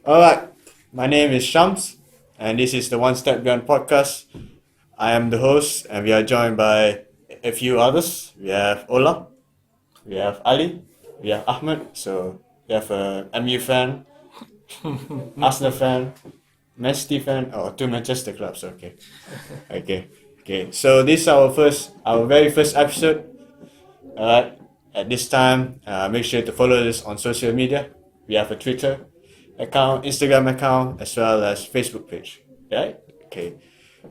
Alright, my name is Shams, and this is the 1StepBeyond podcast. I am the host, and we are joined by a few others. We have Ola, we have Ali, we have Ahmed, so we have a MU fan, Arsenal fan, Man City fan, or two Manchester clubs, okay. Okay. So this is our very first episode. Alright, at this time, make sure to follow us on social media. We have a Twitter account, Instagram account, as well as Facebook page. Right? Okay.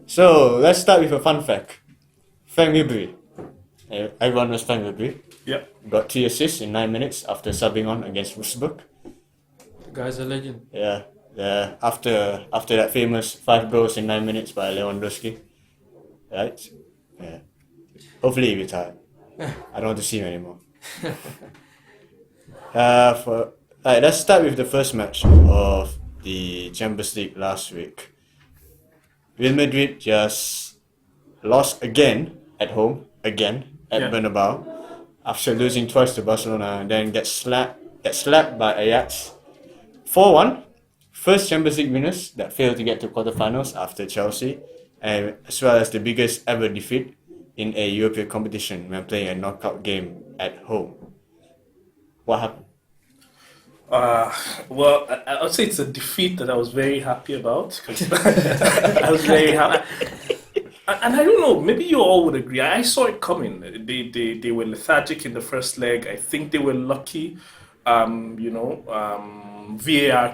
So let's start with a fun fact. Frank Ribery. Everyone knows Frank Ribery. Yep. Got 3 assists in 9 minutes after subbing on against Wolfsburg. The guy's a legend. Yeah. After that famous 5 goals in 9 minutes by Lewandowski. Right? Yeah. Hopefully he retired. I don't want to see him anymore. Let's start with the first match of the Champions League last week. Real Madrid just lost again at home, at Bernabeu, after losing twice to Barcelona, and then get slapped by Ajax 4-1. First Champions League winners that failed to get to quarterfinals after Chelsea, and as well as the biggest ever defeat in a European competition when playing a knockout game at home. What happened? Well, I would say it's a defeat that I was very happy about because I was very happy. And I don't know, maybe you all would agree. I saw it coming. They were lethargic in the first leg. I think they were lucky. VAR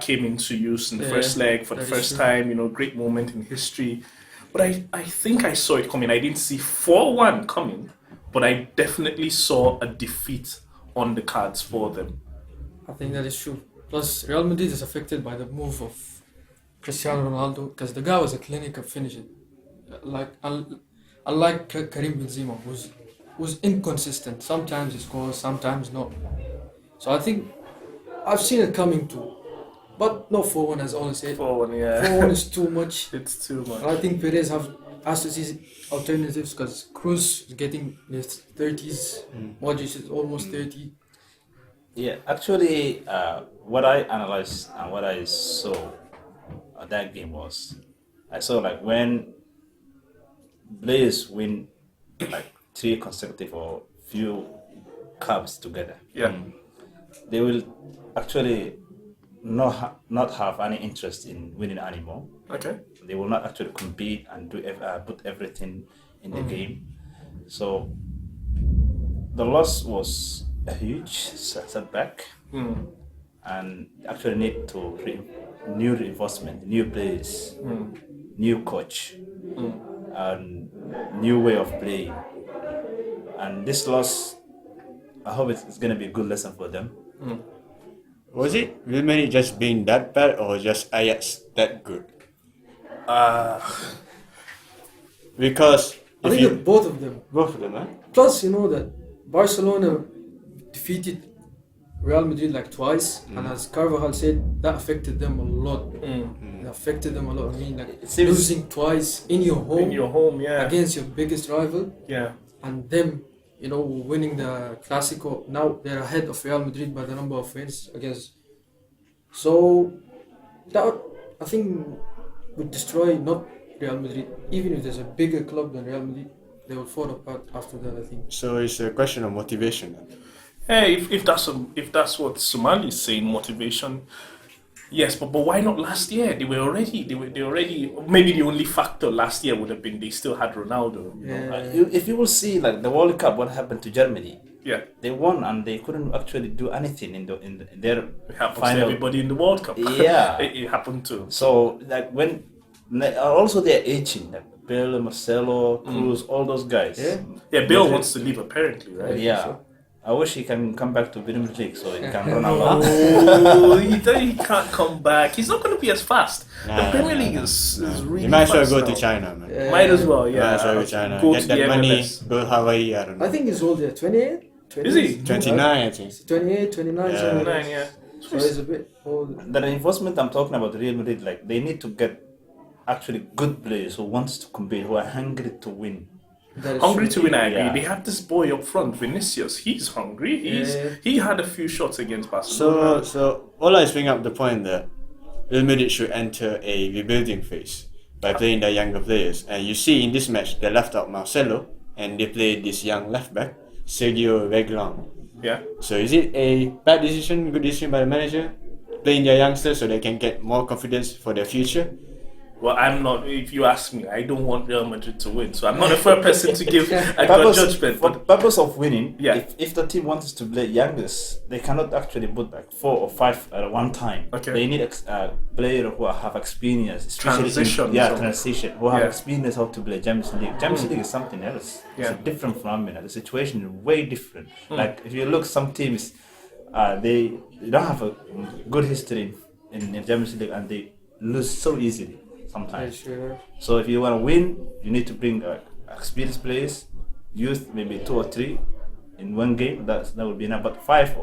came into use in the first leg for the first time. Great moment in history. But I think I saw it coming. I didn't see 4-1 coming, but I definitely saw a defeat on the cards for them. I think that is true. Plus, Real Madrid is affected by the move of Cristiano Ronaldo because the guy was a clinical finisher. Unlike Karim Benzema, who's inconsistent. Sometimes he scores, sometimes not. So I think I've seen it coming too. But no 4-1 as Ola said. 4-1, yeah. 4-1 is too much. It's too much. I think Perez has to see alternatives because Cruz is getting in his 30s. Modric is almost 30. Yeah, actually, what I analyzed and what I saw that game was, I saw like when players win like 3 consecutive or few cups together, they will actually not have any interest in winning anymore. Okay. They will not actually compete and put everything in the game. So the loss was a huge setback, and actually need to new reinforcement, new players, new coach, and new way of playing. And this loss, I hope it's going to be a good lesson for them. Was it Real Madrid just being that bad, or just Ajax that good? Because I think both of them. both of them, huh? Plus, that Barcelona defeated Real Madrid like twice, and as Carvajal said, that affected them a lot. It affected them a lot. I mean, like losing twice in your home, against your biggest rival, and them, winning the Clásico. Now they're ahead of Real Madrid by the number of wins against. So that I think would destroy not Real Madrid. Even if there's a bigger club than Real Madrid, they will fall apart after that, I think. So it's a question of motivation. Hey, if that's what Somali is saying, motivation. Yes, but why not last year? They were already. Maybe the only factor last year would have been they still had Ronaldo. If you will see like the World Cup, what happened to Germany? Yeah, They won and they couldn't actually do anything in their it happens final. to everybody in the World Cup. Yeah. it happened to. So like when also they're aging, like Bale, Marcelo, Cruz, all those guys. Yeah, Bill wants to leave apparently, right? Yeah. I wish he can come back to Premier League so he can run along. Oh, he can't come back. He's not going to be as fast. The Premier League is really You might as well fast go now. to China, man. Might as well, Might as well go to China. Go Get to that the money, MLS. go Hawaii, I don't know. I think he's older, 28? Is he? 29, I think. 28, 29, Yeah. something like 29, that. yeah. So he's a bit old. The reinforcement I'm talking about, Real Madrid, like they need to get actually good players who wants to compete, who are hungry to win. That is Hungry true. to win, I agree. Yeah. They have this boy up front, Vinicius. He's hungry. Yeah. He had a few shots against Barcelona. So Ola is bringing up the point that Real Madrid should enter a rebuilding phase by playing their younger players. And you see in this match, they left out Marcelo and they played this young left back, Sergio Reguilon. Yeah. So is it a bad decision, good decision by the manager, playing their youngsters so they can get more confidence for their future? Well, I'm not. If you ask me, I don't want Real Madrid to win, so I'm not a fair person to give a good judgment. For the purpose of winning, Yeah. if the team wants to play youngest, they cannot actually put like 4 or 5 at one time. Okay. They need players who have experience, especially Transition. transition, who have Yeah. experience how to play Champions League. Champions League is something else. It's Yeah. a different phenomenon. The situation is way different. Like if you look, some teams, they don't have a good history in Champions League and they lose so easily sometimes. Sure. So if you want to win, you need to bring experienced players, youth maybe 2 or 3 in one game. That would be enough. But 5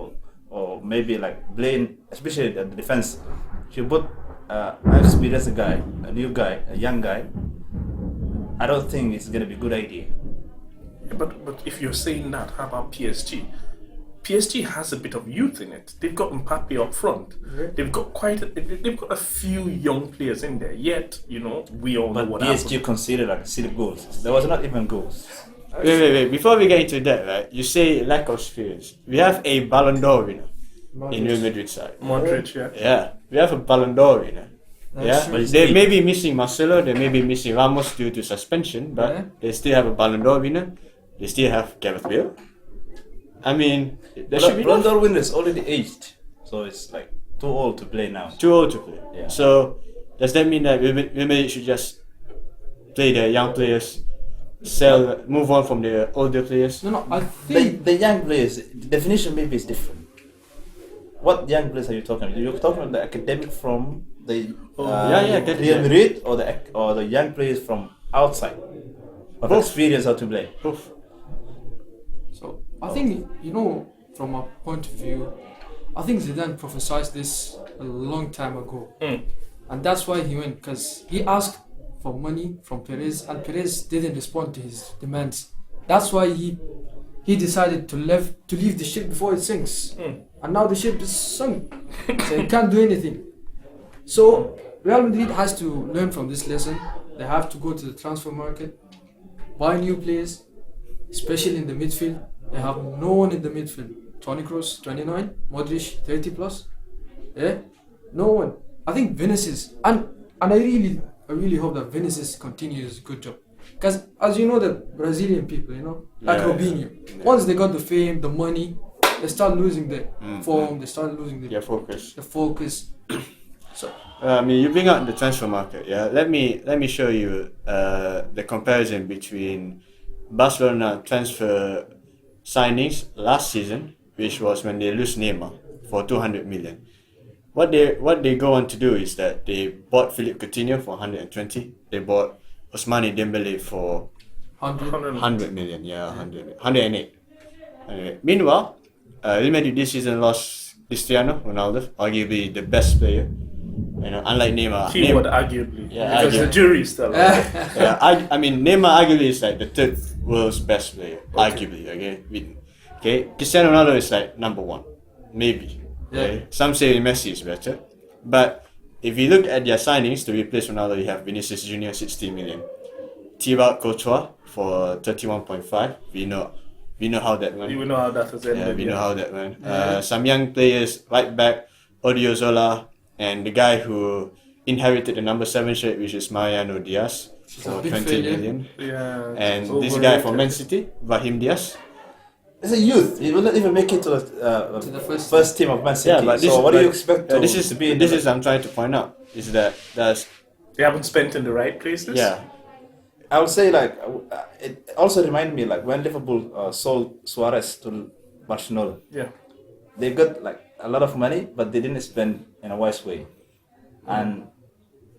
or maybe like playing, especially at the defense, if you put an experienced guy, a new guy, a young guy, I don't think it's gonna be a good idea. But if you're saying that, how about PSG? PSG has a bit of youth in it. They've got Mbappe up front. They've got they've got a few young players in there. Yet, we all know But what PSG happened. considered like silly goals. There was not even goals. Wait. Before we get into that, right, you say lack of experience. We have a Ballon d'Or winner in Real Madrid side. Modric, yeah. Yeah, we have a Ballon d'Or winner. Yeah, true. they may be missing Marcelo, they may be missing Ramos due to suspension, but Yeah. they still have a Ballon d'Or winner. They still have Gareth Bale. I mean, there should be Ballon d'Or winner is already aged, so it's like too old to play now. too old to play. Yeah. So does that mean that Real Madrid should just play their young players, move on from the older players? No, I think The young players, the definition maybe is different. What young players are you talking about? You're talking about the academic from the Real Madrid, or the young players from outside, of Both. experience how to play. Oof. so. I think from a point of view, I think Zidane prophesied this a long time ago, and that's why he went, because he asked for money from Perez, and Perez didn't respond to his demands. That's why he decided to leave the ship before it sinks, and now the ship is sunk, so he can't do anything. So Real Madrid has to learn from this lesson. They have to go to the transfer market, buy new players, especially in the midfield. They have no one in the midfield. Toni Kroos, 29, Modric, 30 plus. Yeah, no one. I think Vinicius, and I really hope that Vinicius continues good job. Because as you know, the Brazilian people, like Yeah. Robinho, once they got the fame, the money, they start losing their form. They start losing Yeah, focus. the focus. So You bring up the transfer market. Yeah, let me show you the comparison between Barcelona transfer signings last season, which was when they lose Neymar for 200 million. What they go on to do is that they bought Philippe Coutinho for 120. They bought Ousmane Dembele for 100 million. Yeah, 108. Meanwhile, Real Madrid this season lost Cristiano Ronaldo, arguably the best player. Unlike Neymar. Keyword arguably. Yeah, because the arguably. jury is still out. Yeah, I mean Neymar arguably is like the third world's best player, arguably. Okay, Cristiano Ronaldo is like number 1, maybe. Okay? Some say Messi is better, but if you look at their signings to replace Ronaldo, you have Vinicius Junior 60 million, Thibaut Courtois for 31.5. We know how that went. You know how that has ended. Yeah, we know how that went. Some young players, right back, Odriozola, and the guy who inherited the number 7 shirt, which is Mariano Diaz, for big 20 failure. million. Yeah. And it's this guy from overrated. Man City, Brahim Diaz. It's a youth. He will not even make it to the the first first team of Man City. Yeah, but this, so what do you but, expect this to be in this the- is I'm trying to point out is that there's They haven't spent in the right places. yeah I would say like it also reminded me like when Liverpool sold Suarez to Barcelona. Yeah. They got like a lot of money, but they didn't spend in a wise way, and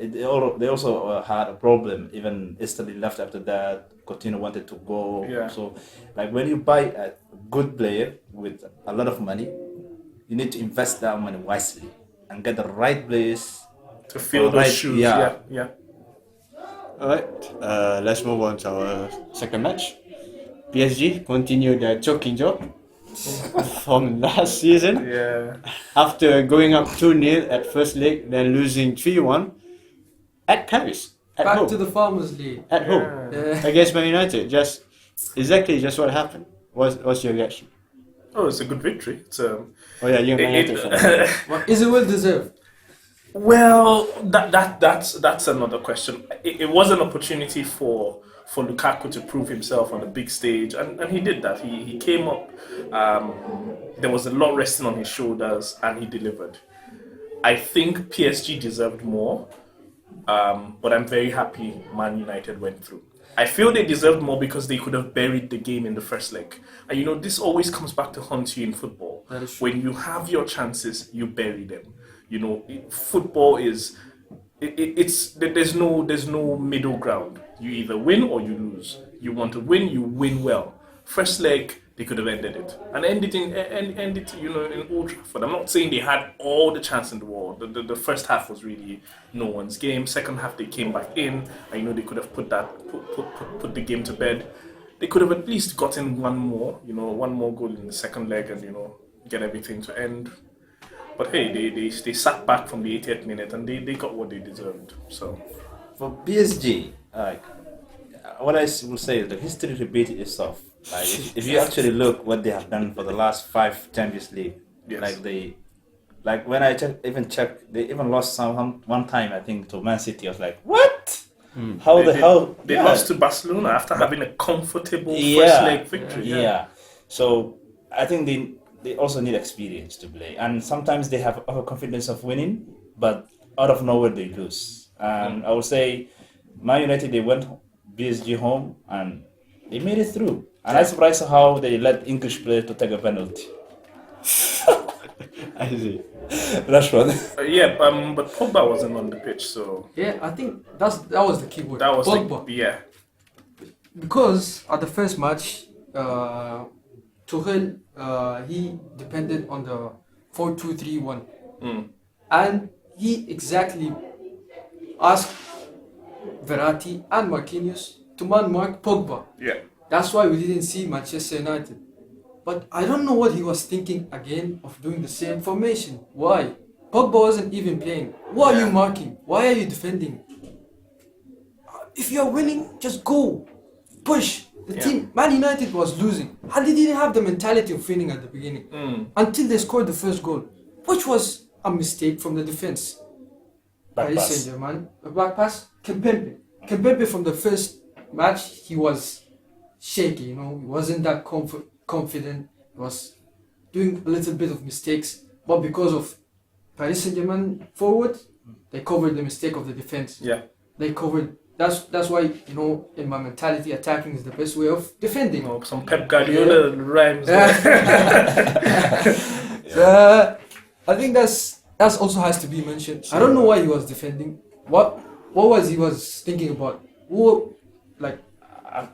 they also had a problem. Even Italy left after that. Coutinho wanted to go. Yeah. So, like when you buy a good player with a lot of money, you need to invest that money wisely and get the right players To fill those Right, shoes. yeah. Yeah. Alright, let's move on to our second match. PSG continue their choking job from last season. Yeah. After going up 2-0 at first leg, then losing 3-1 at Paris, at Back home, to the Farmers League. at home Yeah. against Man United. Just what happened. What's your reaction? Oh, it's a good victory. It's Oh yeah, you're Man it- United fan. Well, is it well deserved? Well, that's another question. It was an opportunity for Lukaku to prove himself on the big stage, and he did that. He came up. There was a lot resting on his shoulders, and he delivered. I think PSG deserved more, but I'm very happy Man United went through. I feel they deserved more because they could have buried the game in the first leg. And you know, this always comes back to haunt you in football. That is true. When you have your chances, you bury them. You know, football is there's no middle ground. You either win or you lose. You want to win, you win well. First leg, they could have ended it and ended it, you know, in Old Trafford. I'm not saying they had all the chance in the world. The first half was really no one's game. Second half, they came back in. I know they could have put the game to bed. They could have at least gotten one more goal in the second leg, and you know, get everything to end. But hey, they sat back from the 80th minute and they got what they deserved. So For PSG, what I will say is the history repeats itself. Like if you actually look what they have done for the last 5 Champions League, yes. when I checked, they even lost one time, I think, to Man City. I was like, what? How they lost to Barcelona after having a comfortable first leg victory. Yeah. So I think they also need experience to play, and sometimes they have overconfidence of winning, but out of nowhere they lose. And I would say, Man United, they went PSG home and they made it through. And I'm surprised how they let English players to take a penalty. I see. Rashford. But Pogba wasn't on the pitch, so Yeah, I think that was the key word. that was Pogba. Because at the first match, Tuchel he depended on the 4-2-3-1, and he exactly asked Verratti and Marquinhos to man-mark Pogba. Yeah. That's why we didn't see Manchester United. But I don't know what he was thinking again of doing the same formation. Why? Pogba wasn't even playing. Why are you marking? Why are you defending? If you're winning, just go. Push. The team, Man United was losing. And they didn't have the mentality of winning at the beginning. Until they scored the first goal. Which was a mistake from the defense. Paris Saint-Germain. A back pass. Kempembe from the first match, he was shaky, you know. He wasn't that confident. He was doing a little bit of mistakes. But because of Paris Saint-Germain forward, they covered the mistake of the defense. Yeah. They covered. That's why, you know, in my mentality, attacking is the best way of defending. Oh, some Pep Guardiola rhymes. I think that's also has to be mentioned. I don't know why he was defending. What was he was thinking about?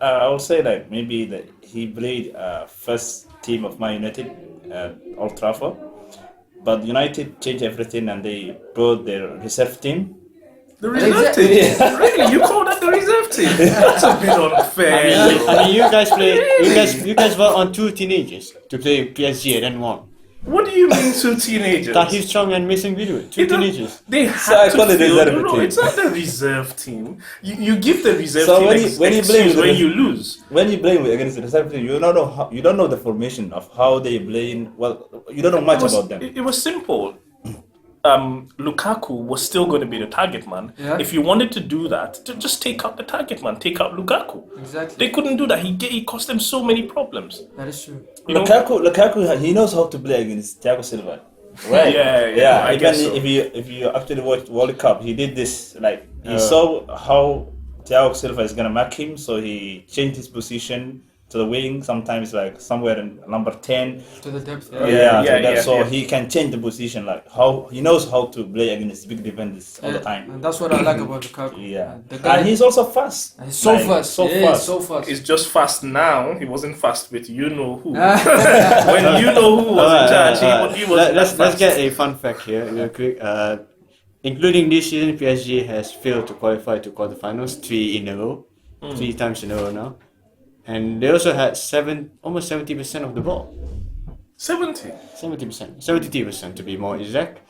I would say that maybe that he played first team of Man United at Old Trafford, but United changed everything and they brought their reserve team. The reserve team? Really? You call that the reserve team? That's a bit unfair. I mean, you guys were on 2 teenagers to play PSG and then won. What do you mean 2 teenagers? Tahir Chong and Mason Greenwood, 2 teenagers. They So I had call to it feel, reserve no, team. it's not the reserve team. You give the reserve So team when you play excuse with when the- you lose. When you play against the reserve team, you don't know the formation of how they play. Well, you don't know much about them. It was simple. Lukaku was still going to be the target man. Yeah. If you wanted to do that, just take out the target man, take out Lukaku. Exactly. They couldn't do that. He cost them so many problems. That is true. You know? Lukaku, he knows how to play against Thiago Silva. Right? Yeah, I Even guess so. if you actually watch World Cup, he did this. Like he saw how Thiago Silva is gonna mark him, so he changed his position to the wing. Sometimes like somewhere in number 10. To the depth. So he can change the position. Like how he knows how to play against big defenders all the time. And that's what I like about Lukaku. Yeah, The guy, and he's also fast. he's so Like, fast. so Yeah, fast. so fast. He's just fast now. He wasn't fast with you know who. When you know who was in charge, he was Let's fast. get a fun fact here real quick. Including this season, PSG has failed to qualify to quarterfinals 3 in a row, 3 times in a row now, and they also had almost 70% of the ball. 70%. 73% to be more exact.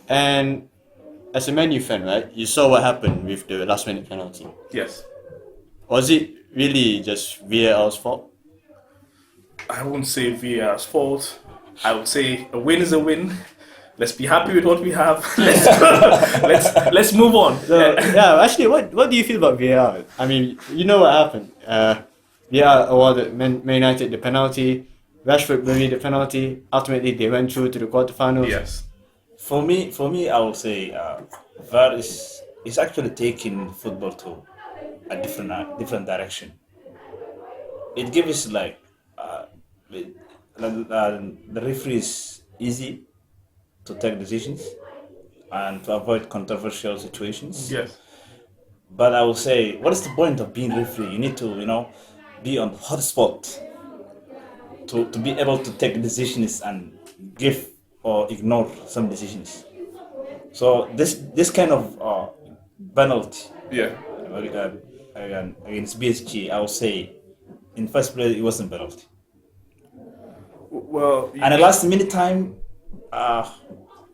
And as a Man U fan, right, you saw what happened with the last minute penalty. Yes. Was it really just VAR's fault? I wouldn't say VAR's fault. I would say a win is a win. Let's be happy with what we have. Let's move on. So, yeah, actually, what do you feel about VAR? I mean, you know what happened. VAR awarded Man United the penalty. Rashford buried the penalty. Ultimately, they went through to the quarterfinals. Yes. For me, I would say VAR is actually taking football to a different direction. It gives like the referees easy to take decisions and to avoid controversial situations. Yes. But I would say, what is the point of being referee? You need to, be on the hot spot to be able to take decisions and give or ignore some decisions. So this kind of penalty Yeah. against BSG, I would say, in first place, it wasn't penalty. Well, And the last minute time,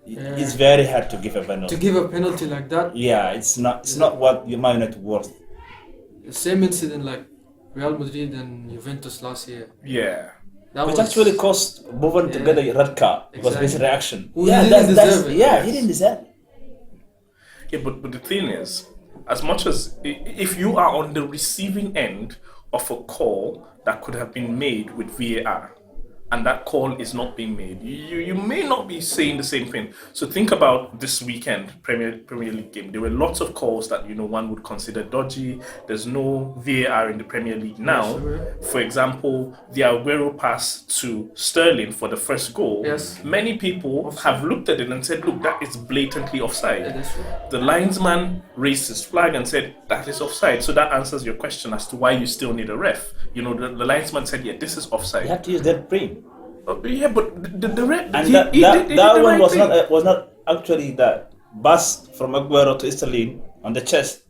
it's very hard to give a penalty. To give a penalty like that, Yeah, it's not what you might not worth. the same incident like Real Madrid and Juventus last year. yeah. That Which was actually cost Bovan to Yeah. get a red card because of his Exactly. reaction. Who didn't deserve it. Yeah, he didn't deserve it. Yeah, but the thing is, as much as if you are on the receiving end of a call that could have been made with VAR, and that call is not being made, you may not be saying the same thing. So think about this weekend Premier League game. There were lots of calls that one would consider dodgy. There's no VAR in the Premier League now. Yes, For example, the Aguero pass to Sterling for the first goal. Yes. Many people have looked at it and said, "Look, that is blatantly offside." Yeah, that's true. The linesman raised his flag and said that is offside. So that answers your question as to why you still need a ref. The linesman said, "Yeah, this is offside." You have to use that brain. Yeah, but the ref. And he that did the one right was thing. not actually the bust from Aguero to Sterling on the chest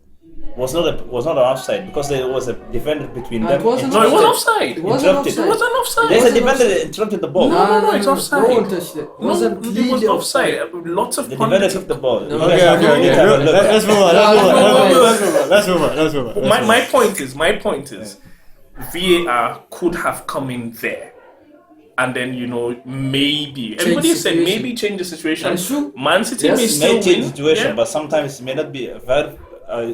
was not an offside because there was a defender between No, them. it wasn't No, it was offside. offside. It wasn't Interrupted. offside. It wasn't offside. There's a wasn't defender offside. that interrupted the ball. No, it's offside. No one touched it. It wasn't it was clearly offside. Lots of The defender pundits. took the ball. No. You guys have to Okay. have a look. Let's move on. Let's move on. My point is, VAR could have come in there. And then, maybe everybody said situation. maybe change the situation. That's true. Man City Yes, may It still may change win. the situation, Yeah. but sometimes it may not be a very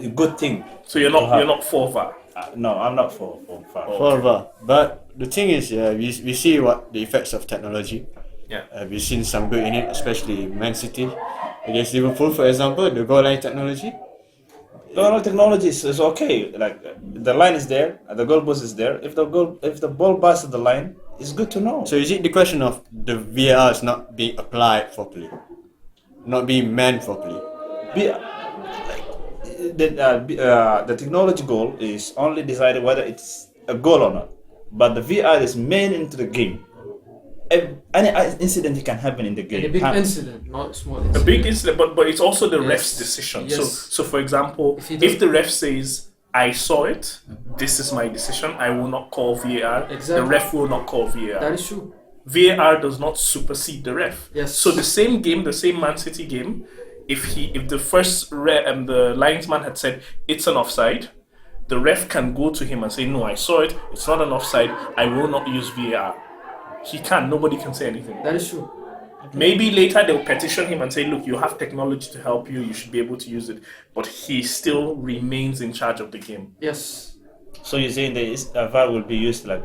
good thing. So you're not for VAR. No, I'm not for VAR. Forever. But the thing is, we see what the effects of technology. Yeah. We've seen some good in it, especially Man City against Liverpool, for example, the goal line technology. No, technology is okay. Like the line is there, and the goal post is there. If the ball passes the line, it's good to know. So is it the question of the VAR is not being applied properly, not being manned properly? The technology goal is only decided whether it's a goal or not. But the VR is main into the game. Any incident can happen in the game. A big incident, not a small A incident. big incident, but it's also the Yes. ref's decision. Yes. So for example, If he if does- the ref says, "I saw it, this is my decision, I will not call VAR," the Exactly. ref will not call VAR. That is true. VAR does not supersede the ref. Yes. So the same game, the same Man City game, if the first the linesman had said it's an offside, the ref can go to him and say, "No, I saw it. It's not an offside. I will not use VAR." He can. Nobody can say anything. That is true. Maybe later they'll petition him and say, "Look, you have technology to help you. You should be able to use it." But he still remains in charge of the game. Yes. So you're saying that VAR will be used like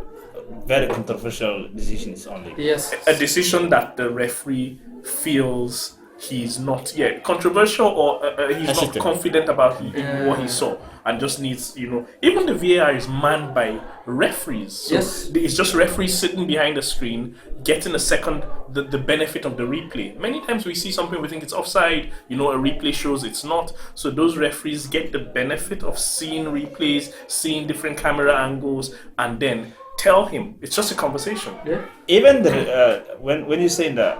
very controversial decisions only. Yes. A decision that the referee feels he's not controversial or he's Hesitant. not confident about what he Yeah. saw and just needs, even the VAR is manned by referees. So Yes. it's just referees sitting behind the screen getting the benefit of the replay. Many times we see something, we think it's offside, a replay shows it's not. So those referees get the benefit of seeing replays, seeing different camera angles, and then tell him. It's just a conversation. Yeah. Even when you say that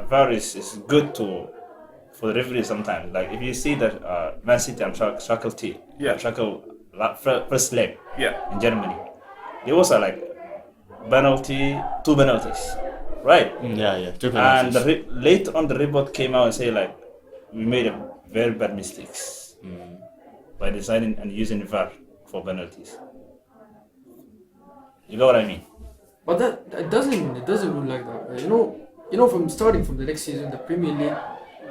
VAR is good for the referee sometimes. Like if you see that Man City and Schalke first leg Yeah. in Germany, there was a like two penalties right? Yeah, two And penalties. later on, the report came out and say like we made a very bad mistakes by designing and using VAR for penalties. You know what I mean? But that it doesn't look like that. Right? From starting from the next season, the Premier League,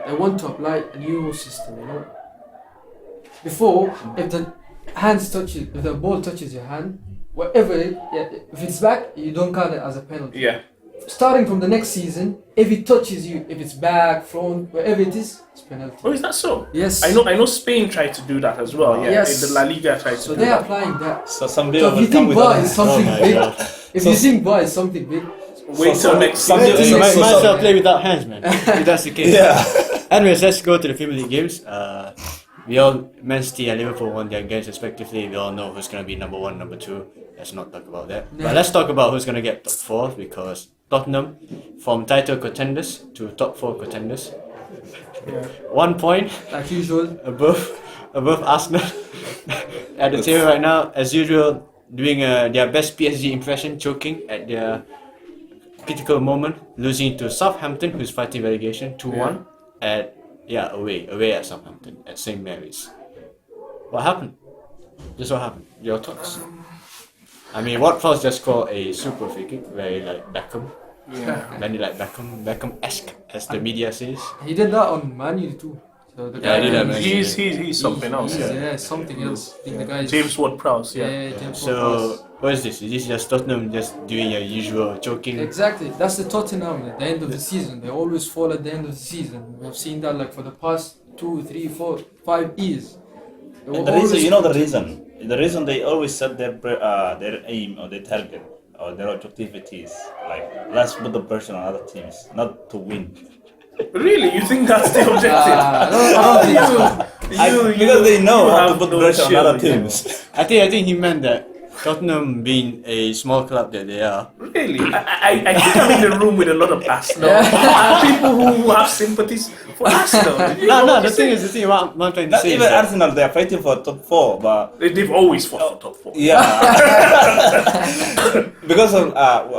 they want to apply a new system. Before, if the ball touches your hand, if it's back, you don't count it as a penalty. Yeah. Starting from the next season, if it touches you, if it's back, front, wherever it is, it's penalty. Oh, is that so? Yes. I know Spain tried to do that as well. Yeah. Yes. In the La Liga tried to So do they're that. applying that. So some So people if will you come think with VAR that. is something my big, God. if you think VAR is something big, Wait till next some season. people- You might so- as well play without hands, man. If that's the case. Yeah. Anyways, let's go to the Premier League games. We all, Man City and Liverpool won their games respectively. We all know who's going to be number 1, number 2. Let's not talk about that. Yeah. But let's talk about who's going to get top 4, because Tottenham, from title contenders to top 4 contenders, 1 point like usual, above Arsenal at the table right now. As usual, doing their best PSG impression, choking at their critical moment, losing to Southampton, who's fighting relegation, 2-1 away at Southampton at St Mary's. What happened? Just what happened? Your thoughts? I mean, Watford just scored a super free kick, very like Beckham, very like Beckham-esque, as the media says. he did that on Man U too. So the Yeah, he did that, man. He's something else. Yeah, something else. I think the guy is, James Ward-Prowse. Yeah. Yeah, James So, Ward-Prowse. what is this? Is this just Tottenham just doing your usual choking? Exactly, that's the Tottenham at the end of the season. They always fall at the end of the season. We have seen that like for the past 2, 3, 4, 5 years. They were And the reason, always- you know the reason they always set their aim or their target or their objectivities, like let's put the pressure on other teams, not to win. Really? You think that's the objective? I don't think so. Because they know how to have put no pressure on chill, other you know. teams. I think he meant that Tottenham, being a small club that they are, Really? I think I'm in the room with a lot of Arsenal. People who have sympathies for Arsenal. You know No, what the I'm thing saying? is, what I'm trying to Not say is even that Arsenal, they are fighting for top 4, but They've always fought for top 4. yeah. Because of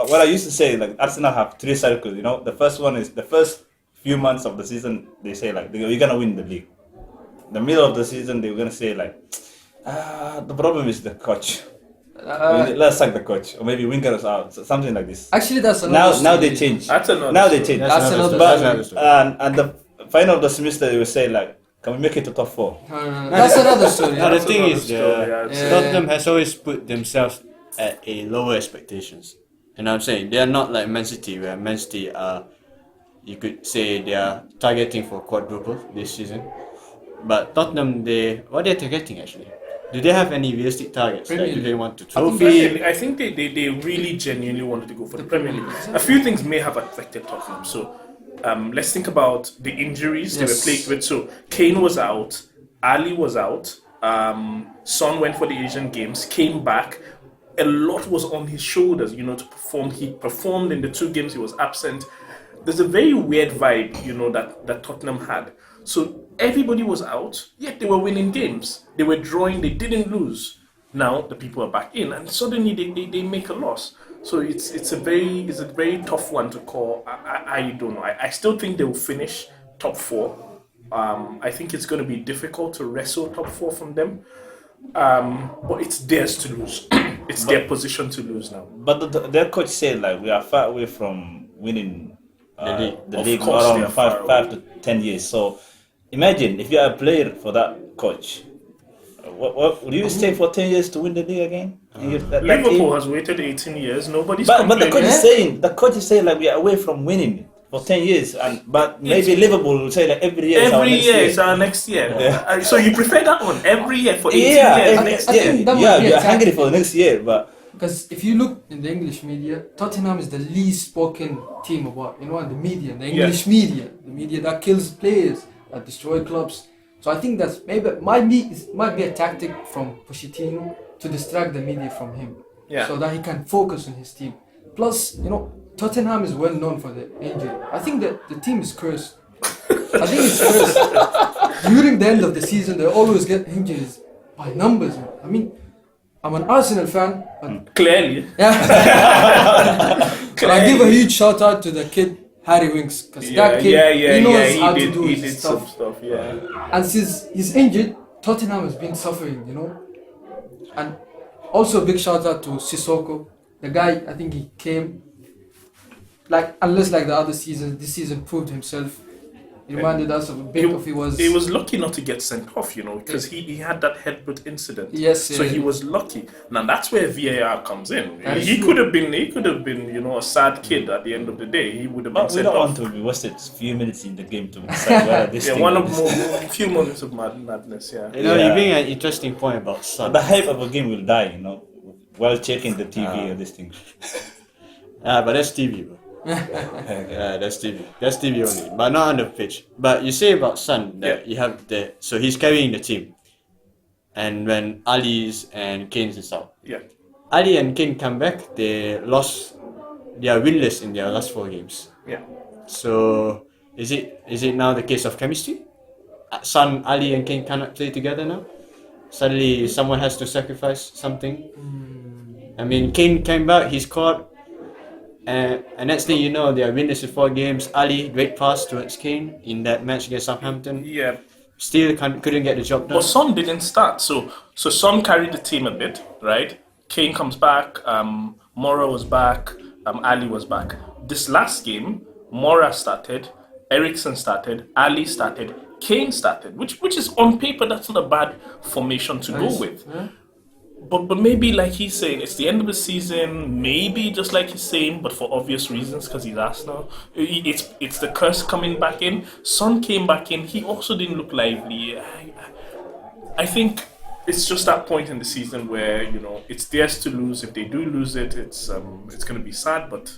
what I used to say, like Arsenal have 3 circles. The first one is the first few months of the season. They say like we're gonna win the league. The middle of the season, they're gonna say like, the problem is the coach. Let's sack the coach, or maybe Wenger is out, so something like this. Actually, that's Now another they story. change. That's another Now they story. change. That's another That's story. And the final of the semester, they will say like, can we make it to top 4? That's another story. Now the That's thing another is, story, yeah. Tottenham has always put themselves at a lower expectations. And I'm saying they are not like Man City, where Man City are, you could say they are targeting for quadruple this season. But Tottenham, what are they targeting actually? Do they have any realistic targets? Like, do they want to trophy? I think they really genuinely wanted to go for the Premier League. A few things may have affected Tottenham. So let's think about the injuries they were Yes. plagued with. So Kane was out, Ali was out, Son went for the Asian Games, came back. A lot was on his shoulders, to perform. He performed in the 2 games he was absent. There's a very weird vibe, that Tottenham had. So everybody was out, yet they were winning games. They were drawing, they didn't lose. Now the people are back in, and suddenly they make a loss. So it's a very tough one to call. I don't know. I still think they will finish top 4. I think it's going to be difficult to wrestle top 4 from them. But it's theirs to lose. It's their position to lose now. But their coach said like we are far away from winning the Of league course they are around far 5 to 10 years. So imagine if you are a player for that coach. What would you stay for 10 years to win the league again? Liverpool has waited 18 years. Nobody's But the complaining. coach is saying like we are away from winning for 10 years, but maybe Liverpool will say like every year. Every year is our next year. Yeah. So you prefer that one every year for 18 Yeah, years? I Next think year. that might yeah, be we a are hungry tactic. for the next year, but Because if you look in the English media, Tottenham is the least spoken team about, in the media, the English media, the media that kills players, that destroy clubs. So I think that's might be a tactic from Pochettino to distract the media from him, Yeah. so that he can focus on his team. Plus, Tottenham is well known for the injury. I think that the team is cursed. I think it's cursed. During the end of the season, they always get injuries by numbers. I mean, I'm an Arsenal fan, but Clearly. yeah. But I give a huge shout out to the kid Harry Winks, because that kid he knows how to do he his did stuff. some stuff, yeah. And since he's injured, Tottenham has been suffering, And also a big shout out to Sissoko. The guy, I think he came, unless like the other seasons, this season proved himself. He reminded us of a bit of He was lucky not to get sent off, because he had that headbutt incident. Yes. So he was lucky. Now that's where VAR comes in. That is He true. could have been, a sad kid at the end of the day. He would have been But we sent don't off. want to be wasted a few minutes in the game to decide whether this Yeah, thing one of is- a few moments of madness. Yeah. You know, Yeah. you bring an interesting point about Son. The hype of a game will die, while checking the TV or this thing. But that's TV, bro. Yeah, that's TV. That's TV only, but not on the pitch. But you say about Son that you have so he's carrying the team, and when Ali's and Kane's is out, Yeah. Ali and Kane come back, they are winless in their last 4 games. Yeah. So is it now the case of chemistry? Son, Ali, and Kane cannot play together now. Suddenly, someone has to sacrifice something. I mean, Kane came back, he scored. And next thing you know, they are winners in 4 games. Ali, great pass towards Kane in that match against Southampton. Yeah. Still couldn't get the job done. But Son didn't start, so Son carried the team a bit, right? Kane comes back, Mora was back, Ali was back. This last game, Mora started, Eriksen started, Ali started, Kane started, which is on paper that's not a bad formation to go with. Yeah. But maybe like he's saying, it's the end of the season. Maybe just like he's saying, but for obvious reasons, because he's Arsenal. It's the curse coming back in. Son came back in. He also didn't look lively. I think it's just that point in the season where it's theirs to lose. If they do lose it, it's going to be sad. But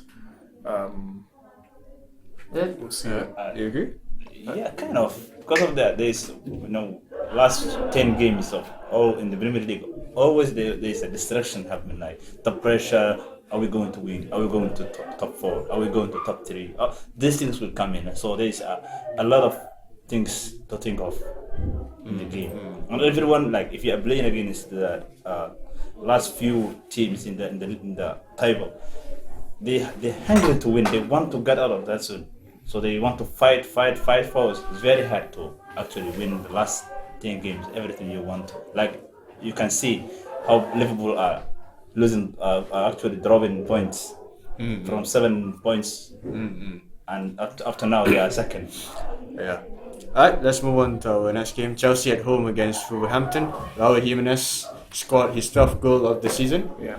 we'll see. You agree? Yeah, kind of. Because of that, there's last 10 games of all in the Premier League, always there's a distraction happening. Like the pressure: are we going to win? Are we going to top 4? Are we going to top 3? These things will come in. So there's a lot of things to think of in the game. And everyone, like if you are playing against the last few teams in the table, they're hungry to win. They want to get out of that zone. So they want to fight for it. It's very hard to actually win the last 10 games, everything you want. Like you can see how Liverpool are losing, are actually dropping points from 7 points, and after now they are second. Yeah. Alright, let's move on to our next game. Chelsea at home against Wolverhampton. Raul Jimenez scored his 12th goal of the season, Yeah.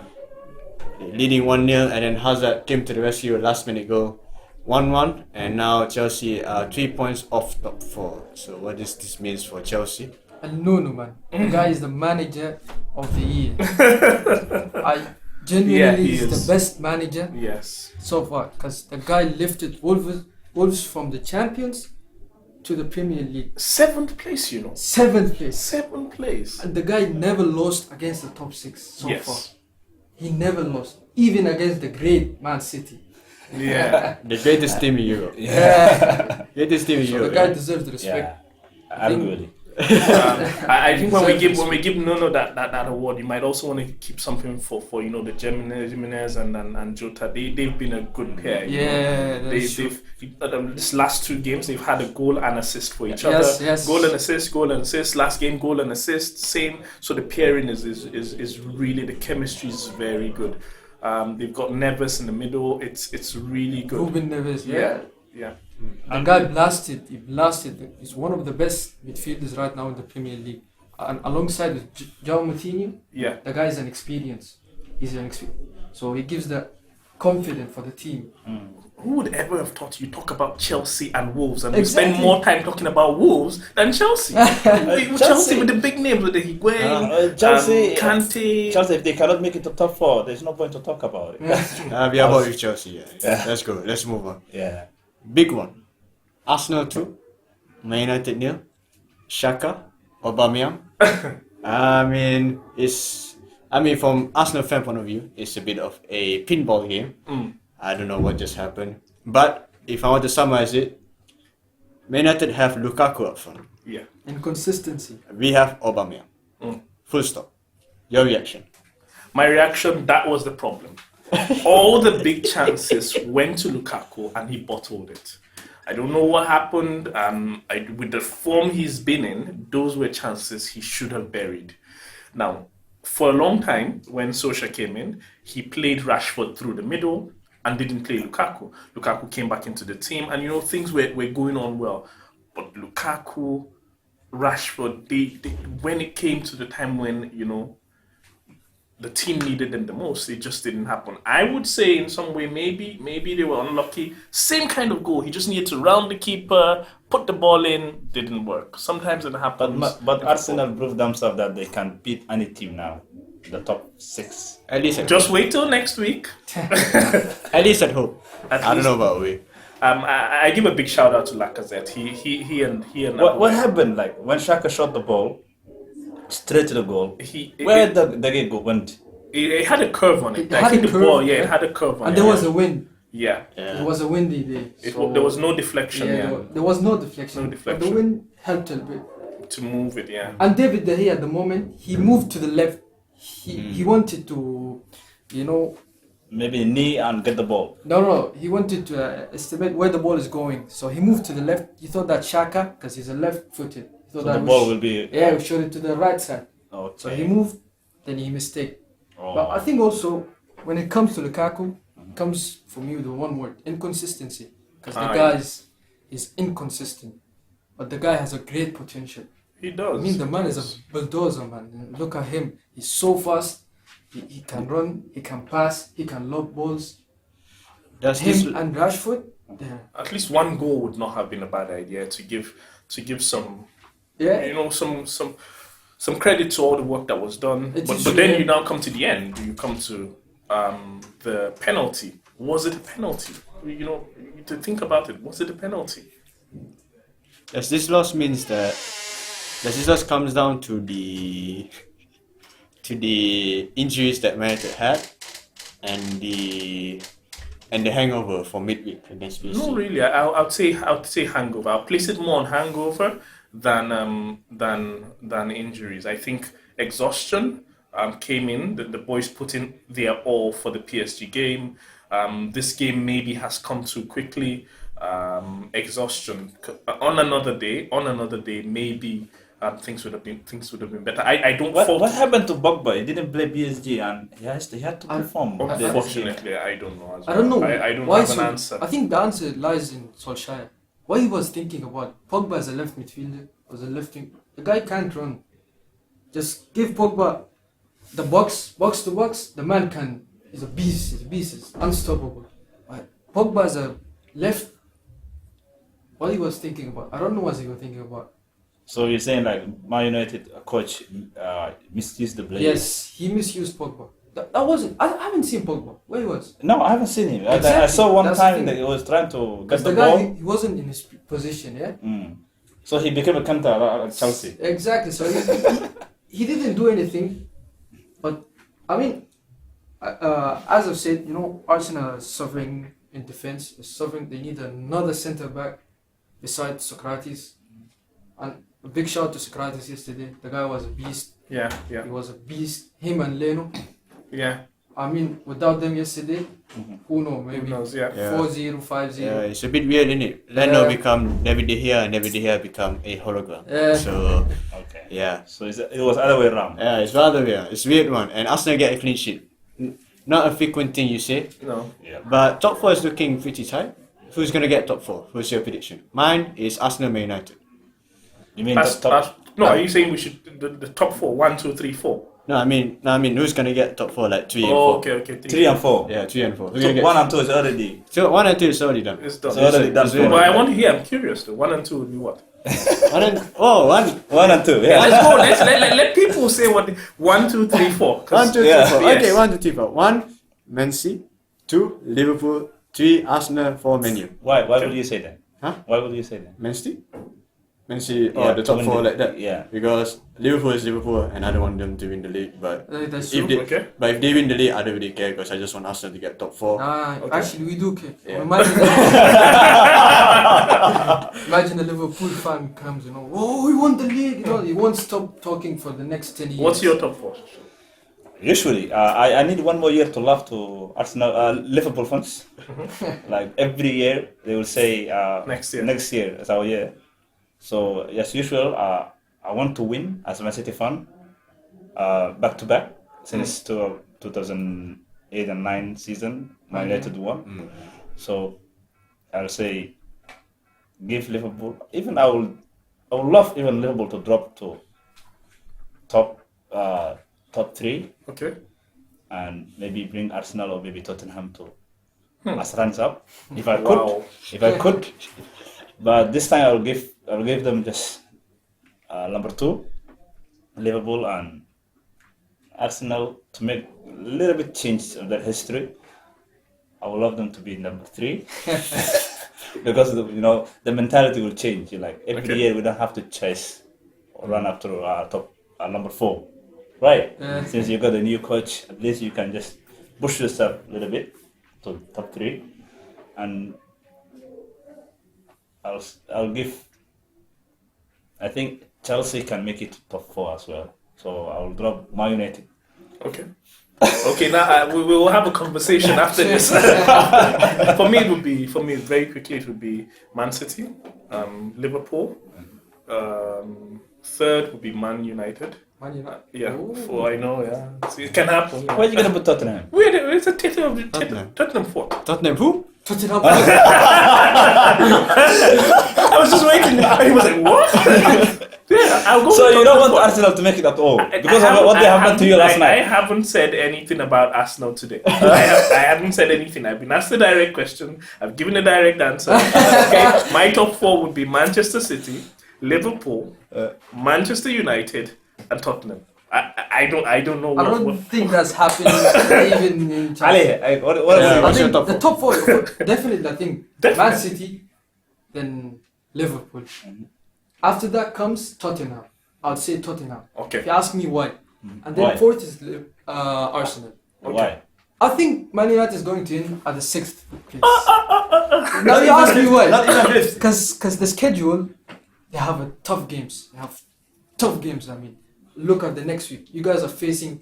leading 1-0, and then Hazard came to the rescue, a last-minute goal. 1-1, and now Chelsea are 3 points off top 4. So what does this mean for Chelsea? And Nuno, man. The guy is the manager of the year. I genuinely he is is. the best manager Yes. so far, because the guy lifted Wolves from the champions to the Premier League. 7th place, 7th place. 7th place. And the guy never lost against the top 6 so Yes. far. He never lost, even against the great Man City. Yeah. The greatest team in Europe. Yeah. Greatest team in So the Europe. guy yeah. deserves the respect. Yeah, arguably. I think when we give Self-respect. Nuno that award, you might also want to keep something for the Jimenez and Jota. They've been a good pair. Yeah, that's true. This last 2 games they've had a goal and assist for each Yes, other. yes. Goal and assist. Last game goal and assist. Same. So the pairing is really, the chemistry is very good. They've got Neves in the middle. It's really good. Ruben Neves, Yeah. The guy blasted. He blasted. He's one of the best midfielders right now in the Premier League. And alongside with João Moutinho, Yeah. the guy is an experience. So he gives the confidence for the team. Who would ever have thought you talk about Chelsea and Wolves and we Exactly. spend more time talking about Wolves than Chelsea? Chelsea with the big names, with the Higuain, Chelsea, Kante. Chelsea, if they cannot make it to top 4, there's no point to talk about it. We are about with Chelsea. Yeah. Let's go. Let's move on. Yeah. Big one. Arsenal 2, Man United 0, Shaka, Aubameyang. From Arsenal fan point of view, it's a bit of a pinball game. I don't know what just happened. But if I want to summarize it, Man United have Lukaku up front. Yeah. And consistency. We have Aubameyang. Full stop. Your reaction? My reaction, that was the problem. All the big chances went to Lukaku and he bottled it. I don't know what happened. With the form he's been in, those were chances he should have buried. Now, for a long time, when Solskjaer came in, he played Rashford through the middle and didn't play Lukaku. Lukaku came back into the team and, things were going on well. But Lukaku, Rashford, they when it came to the time when, the team needed them the most, it just didn't happen. I would say in some way, maybe they were unlucky. Same kind of goal. He just needed to round the keeper, put the ball in, didn't work. Sometimes it happens. But Arsenal proved themselves that they can beat any team now. The top 6. At least Just wait till next week. At least at home. I don't know about away. I give a big shout out to Lacazette. He and What happened? Like when Xhaka shot the ball straight to the goal, where the game went? It had a curve on it. It had a curve, it had a curve on it. And there was a wind. Yeah. It was a windy day. There was no deflection. There was no deflection. No deflection. But the wind helped a bit. To move it, yeah. And David De Gea at the moment, he moved to the left. He wanted to, maybe knee and get the ball. No. He wanted to estimate where the ball is going. So he moved to the left. He thought that Xhaka, because he's a left-footed, he thought So that the ball will be. Yeah, we showed it to the right side. Okay. So he moved, then he mistake. Oh. But I think also when it comes to Lukaku, it comes from you the one word: inconsistency. Because the guy is inconsistent, but the guy has a great potential. He does. I mean, the man is a bulldozer, man. Look at him. He's so fast. He can run. He can pass. He can lob balls. Does this Him and Rashford. Yeah. At least one goal would not have been a bad idea to give some Yeah. some credit to all the work that was done. It But is then true. you now come to the end. You come to the penalty. Was it a penalty? To think about it, was it a penalty? Does this loss means that this loss comes down to the injuries that Man United had and the hangover for midweek against PSG? No, really. I would say hangover. I'll place it more on hangover than injuries. I think exhaustion came in. The boys put in their all for the PSG game. This game maybe has come too quickly. Exhaustion on another day, maybe things would have been better. I don't. What happened to Pogba? He didn't play PSG and he had to perform. Unfortunately, I don't know. I don't know. I don't why have so, an answer. I think the answer lies in Solskjaer. What he was thinking about Pogba as a left midfielder, was a left wing. The guy can't run. Just give Pogba the box to box. The man can. He's a beast. He's unstoppable. But Pogba as a left. What he was thinking about, I don't know what he was thinking about. So you're saying like Man United coach misused the player? Yes, he misused Pogba. That wasn't. I haven't seen Pogba. Where he was? No, I haven't seen him. I Exactly, saw one that's the time thing. that he was trying to get Because the the guy, ball. he wasn't in his position, yeah? So he became a counter at Chelsea. Exactly. So he didn't do anything. But, I mean, as I've said, Arsenal is suffering in defense. They need another centre back besides Socrates. And a big shout to Socrates yesterday. The guy was a beast. Yeah. He was a beast. Him and Leno. Yeah. I mean, without them yesterday, who knows? Maybe Who knows? Yeah. 4-0, 5-0. Yeah, it's a bit weird, isn't it? Leno Yeah. become David De Gea and David De Gea become a hologram. Yeah. So Okay. yeah, So it was other way around. yeah, it's rather weird. It's a weird one. And Arsenal get a clean sheet. Not a frequent thing you say, No. Yeah. but top 4 is looking pretty tight. Who's gonna get top 4? Who's your prediction? Mine is Arsenal, Man United. You mean the top? No, are you saying we should the top 4? 1, 2, 3, 4? No, I mean who's gonna get top 4 like 3 and 4? Oh, okay. 3 and 4. Yeah, 3 and 4. Who's So gonna get 1 and 2 is already. So 1 and 2 is already done. It's done. So already done. It's really But I done. want to hear. I'm curious though. 1 and 2 would be what? 1 and 1 and 2, yeah. Let's go. Let people say what 1, 2, 3, 4. 1, 2, 3, Yeah. 4. Yes. Okay, 1, 2, 3, 4. 1, Man City. 2, Liverpool. 3, Arsenal. 4, Man U. Why would you say that? Huh? Why would you say that? Man City? Man City, Yeah, the top to win 4 the- like that. yeah. Because Liverpool is Liverpool and I don't want them to win the league. But That's if true. they, Okay. but if they win the league, I don't really care because I just want Arsenal to get top 4. Actually, we do care. Yeah. Imagine a Liverpool fan comes, he won the league. He won't stop talking for the next 10 years. What's your top 4? Usually, I need one more year to love to Arsenal, Liverpool fans. Like every year, they will say Next year. Next year is our year. So as usual, I want to win as a Man City fan, back to back since 2008 and 9 season. Man United won. So I'll say give Liverpool. Even I would love even Liverpool to drop to top 3. Okay. And maybe bring Arsenal or maybe Tottenham to as runs up if I could. Wow. If I could, but this time I'll give them just number 2, Liverpool and Arsenal to make a little bit change of that history. I would love them to be number 3 because the mentality will change. Like every year we don't have to chase or run after top number 4. Right. Since you got a new coach, at least you can just push yourself a little bit to top 3, and I'll give. I think Chelsea can make it to top 4 as well. So I'll drop Man United. Okay. Okay. Now we will have a conversation after this. For me, very quickly, it would be Man City, Liverpool. Third would be Man United. Man United. Yeah, Ooh. 4. I know. Yeah, so it can happen. Where are you gonna put Tottenham? It's a Tottenham. Tottenham. Tottenham 4th. Tottenham who? Tottenham. I was just waiting. He was like, "What?" Yeah, I'll go. So with you don't Tottenham want 4th. Arsenal to make it at all I because of what they have done to you last I night. haven't said anything about Arsenal today. I haven't said anything. I've been asked a direct question. I've given a direct answer. Okay, my top 4 would be Manchester City, Liverpool, Manchester United, and Tottenham. I don't know I what. don't think that's happening even in Chelsea. Ali, what Yeah, I what's your think top the 4? top 4, definitely, I think Definitely. Man City, then Liverpool. After that comes Tottenham. I would say Tottenham. Okay. If you ask me why. And then Why? 4th is Arsenal. Why? I think Man United is going to end at the 6th place. Now you ask me why. Not even this. Because the schedule, they have tough games. I mean, look at the next week. You guys are facing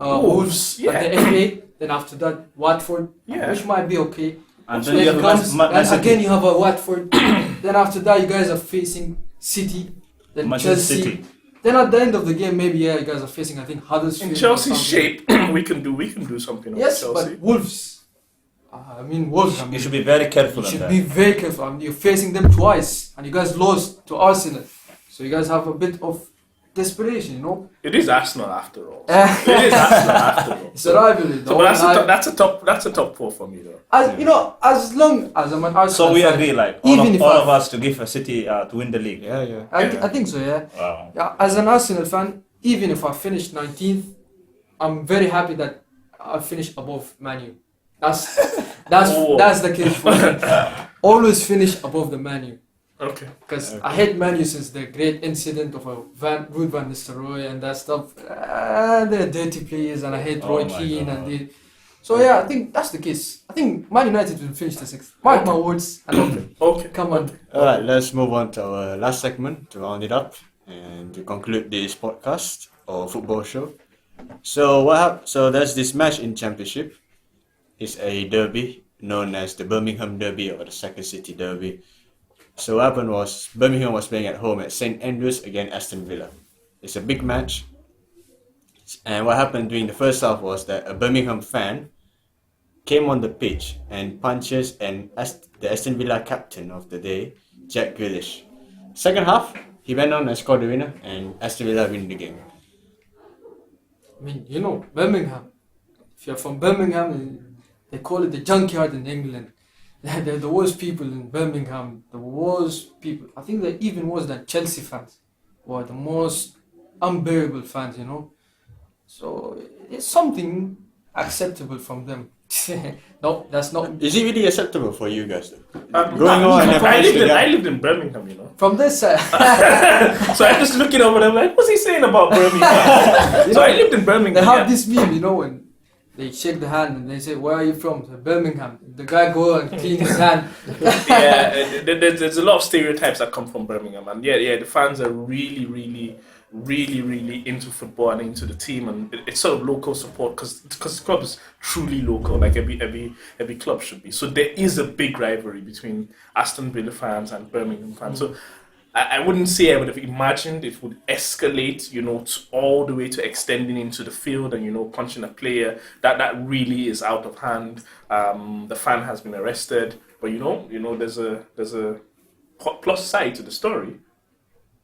Wolves yeah. at the FA. Then after that, Watford, Yeah. which might be okay. And So then you it have comes, Man and City. again you have a Watford. Then after that, you guys are facing City. Then Manchester Chelsea. City. Then at the end of the game, maybe you guys are facing, I think, Huddersfield. In or Chelsea's something. shape, we can do something. Yes, with Chelsea. but Wolves. Wolves. You should be very careful You on should that. be very careful. You're facing them twice, and you guys lost to Arsenal, so you guys have a bit of desperation, you know. It is Arsenal after all. It is Arsenal after all. It's a rivalry. So, but that's a top 4 for me though. As long as I'm an Arsenal So we fan, agree, like even if all I- of us to give a City to win the league. Yeah. I think so, yeah. Wow. Yeah. As an Arsenal fan, even if I finish 19th, I'm very happy that I finished above Man U. That's the case for me. Always finish above the Man U. Okay. Because I hate Man U since the great incident of Ruud van Nistelrooy and that stuff. They're dirty players, and I hate Roy Oh my Keane God. and they. So yeah, I think that's the case. I think Man United will finish the 6th. Mark my words. And Okay. come on. Alright, let's move on to our last segment to round it up and to conclude this podcast or football show. So there's this match in Championship. It's a derby known as the Birmingham Derby or the Second City Derby. So what happened was Birmingham was playing at home at St Andrews against Aston Villa. It's a big match. And what happened during the first half was that a Birmingham fan came on the pitch and punches the Aston Villa captain of the day, Jack Grealish. Second half, he went on and scored the winner, and Aston Villa win the game. I mean, you know, Birmingham. If you're from Birmingham, they call it the junkyard in England. They're the worst people in Birmingham. The worst people. I think they're even worse than Chelsea fans, who are the most unbearable fans, you know. So it's something acceptable from them. No, that's not. Is it really acceptable for you guys though? Going on and I lived in Birmingham, you know. From this side. So I'm just looking over them like, what's he saying about Birmingham? So I lived in Birmingham. They have yeah. this meme, you know, when they shake the hand and they say, "Where are you from?" So, Birmingham. The guy go and clean his hand. Yeah, there's a lot of stereotypes that come from Birmingham, and yeah, the fans are really, really really, really into football and into the team, and it's sort of local support because the club is truly local, like every club should be. So there is a big rivalry between Aston Villa fans and Birmingham fans. So I wouldn't say I would have imagined it would escalate, all the way to extending into the field and punching a player. That really is out of hand. The fan has been arrested, but there's a plus side to the story.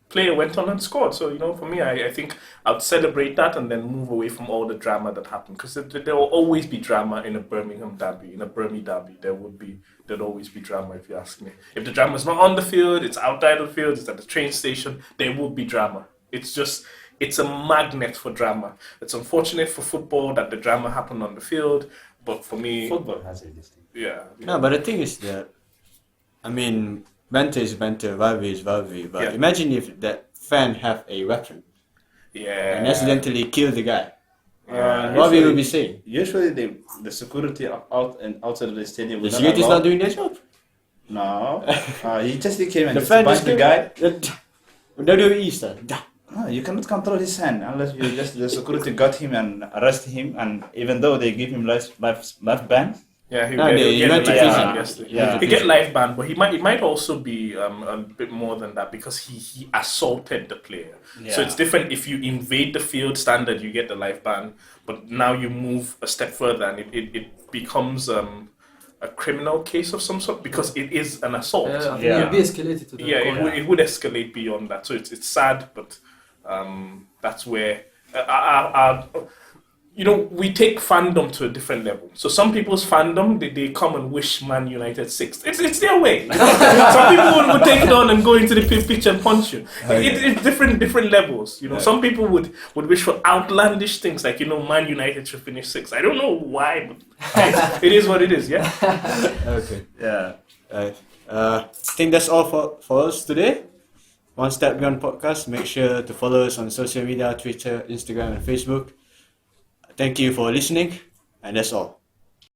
Player went on and scored. So, for me, I think I'd celebrate that and then move away from all the drama that happened. Because there will always be drama in a Birmingham derby, in a Birmingham derby. There'd always be drama, if you ask me. If the drama's not on the field, it's outside of the field, it's at the train station, there will be drama. It's a magnet for drama. It's unfortunate for football that the drama happened on the field, but for me... Football has a this thing. Yeah. No, but the thing is that, banter is banter, valve is valve. But imagine if that fan have a weapon and accidentally kill the guy. What we will be saying? Usually the security outside of the stadium. The security is not doing their job. No, he just came and The fan punched the guy. WWE style. No, you cannot control his hand unless the security got him and arrest him, and even though they give him life ban. Yeah, he get life ban, but it might also be a bit more than that because he assaulted the player. Yeah. So it's different if you invade the field standard, you get the life ban, but now you move a step further and it becomes a criminal case of some sort because it is an assault. It'll be escalated to that. It would escalate beyond that. So it's sad, but that's where we take fandom to a different level. So some people's fandom, they come and wish Man United 6th. It's their way. Some people would take it on and go into the pitch and punch you. It's different levels. Some people would wish for outlandish things like Man United should finish 6th. I don't know why, but it is what it is. Yeah. Okay. Yeah. I think that's all for us today. One Step Beyond podcast. Make sure to follow us on social media, Twitter, Instagram, and Facebook. Thank you for listening, and that's all.